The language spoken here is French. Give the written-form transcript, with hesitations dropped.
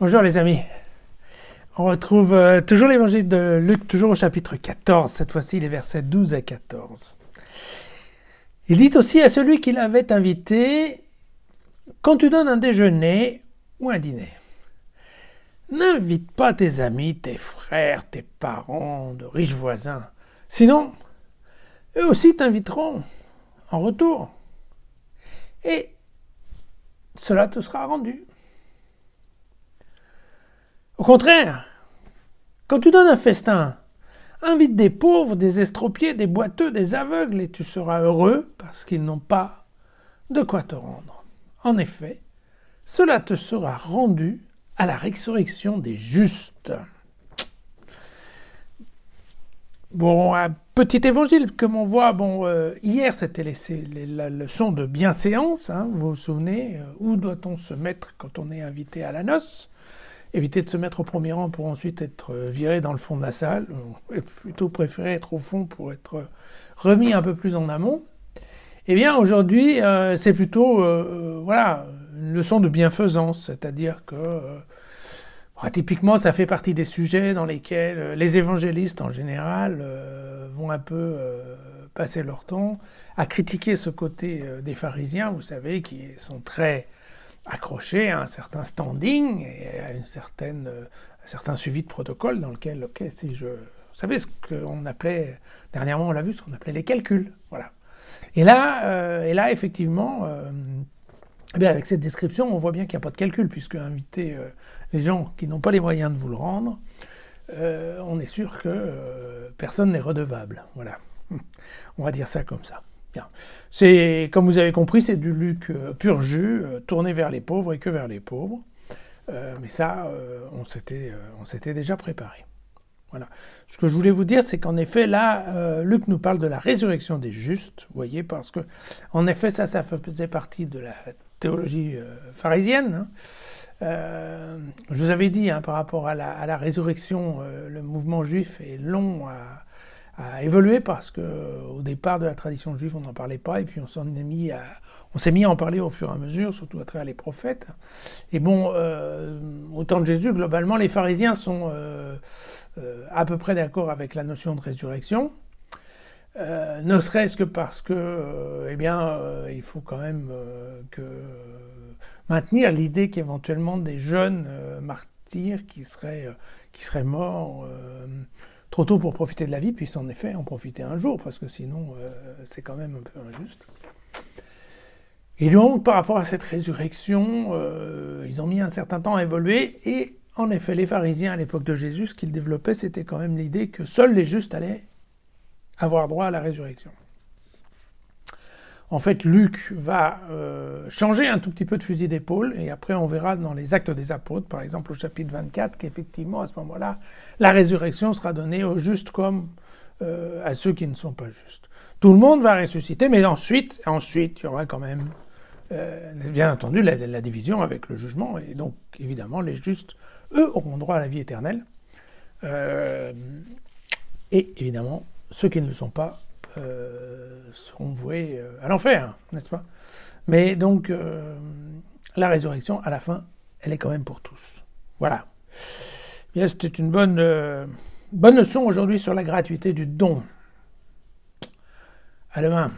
Bonjour les amis, on retrouve toujours l'évangile de Luc, toujours au chapitre 14, cette fois-ci les versets 12 à 14. Il dit aussi à celui qui l'avait invité, quand tu donnes un déjeuner ou un dîner, n'invite pas tes amis, tes frères, tes parents, de riches voisins, sinon eux aussi t'inviteront en retour et cela te sera rendu. Au contraire, quand tu donnes un festin, invite des pauvres, des estropiés, des boiteux, des aveugles, et tu seras heureux parce qu'ils n'ont pas de quoi te rendre. En effet, cela te sera rendu à la résurrection des justes. Bon, un petit évangile, comme on voit, hier c'était la leçon de bienséance, vous vous souvenez, où doit-on se mettre quand on est invité à la noce ? Éviter de se mettre au premier rang pour ensuite être viré dans le fond de la salle, ou plutôt préférer être au fond pour être remis un peu plus en amont. Eh bien aujourd'hui, c'est plutôt une leçon de bienfaisance, c'est-à-dire que typiquement ça fait partie des sujets dans lesquels les évangélistes en général vont un peu passer leur temps à critiquer ce côté des pharisiens, vous savez, qui sont très accroché à un certain standing et à un certain suivi de protocole dans lequel, vous savez ce qu'on appelait, dernièrement on l'a vu, ce qu'on appelait les calculs, voilà. Et là effectivement, avec cette description, on voit bien qu'il n'y a pas de calcul, puisque inviter les gens qui n'ont pas les moyens de vous le rendre, on est sûr que personne n'est redevable, voilà. On va dire ça comme ça. Bien. C'est, comme vous avez compris, c'est du Luc pur jus, tourné vers les pauvres et que vers les pauvres. Mais ça, on s'était déjà préparé. Voilà. Ce que je voulais vous dire, c'est qu'en effet, là, Luc nous parle de la résurrection des justes, vous voyez, parce que, en effet, ça faisait partie de la théologie pharisienne. Je vous avais dit, par rapport à la résurrection, le mouvement juif est long à évoluer parce que au départ de la tradition juive on n'en parlait pas et puis on s'est mis à en parler au fur et à mesure, surtout à travers les prophètes. Et bon, au temps de Jésus, globalement, les pharisiens sont à peu près d'accord avec la notion de résurrection, ne serait-ce que parce que, il faut quand même maintenir l'idée qu'éventuellement des jeunes martyrs qui seraient morts trop tôt pour profiter de la vie, puissent en effet en profiter un jour, parce que sinon c'est quand même un peu injuste. Et donc, par rapport à cette résurrection, ils ont mis un certain temps à évoluer, et en effet, les pharisiens à l'époque de Jésus, ce qu'ils développaient, c'était quand même l'idée que seuls les justes allaient avoir droit à la résurrection. En fait, Luc va changer un tout petit peu de fusil d'épaule, et après on verra dans les Actes des Apôtres, par exemple au chapitre 24, qu'effectivement à ce moment-là, la résurrection sera donnée aux justes comme à ceux qui ne sont pas justes. Tout le monde va ressusciter, mais ensuite il y aura quand même, bien entendu, la division avec le jugement, et donc évidemment les justes, eux, auront droit à la vie éternelle, et évidemment, ceux qui ne le sont pas, seront voués à l'enfer, n'est-ce pas? Mais donc, la résurrection, à la fin, elle est quand même pour tous. Voilà. Bien, c'était une bonne leçon aujourd'hui sur la gratuité du don. À demain.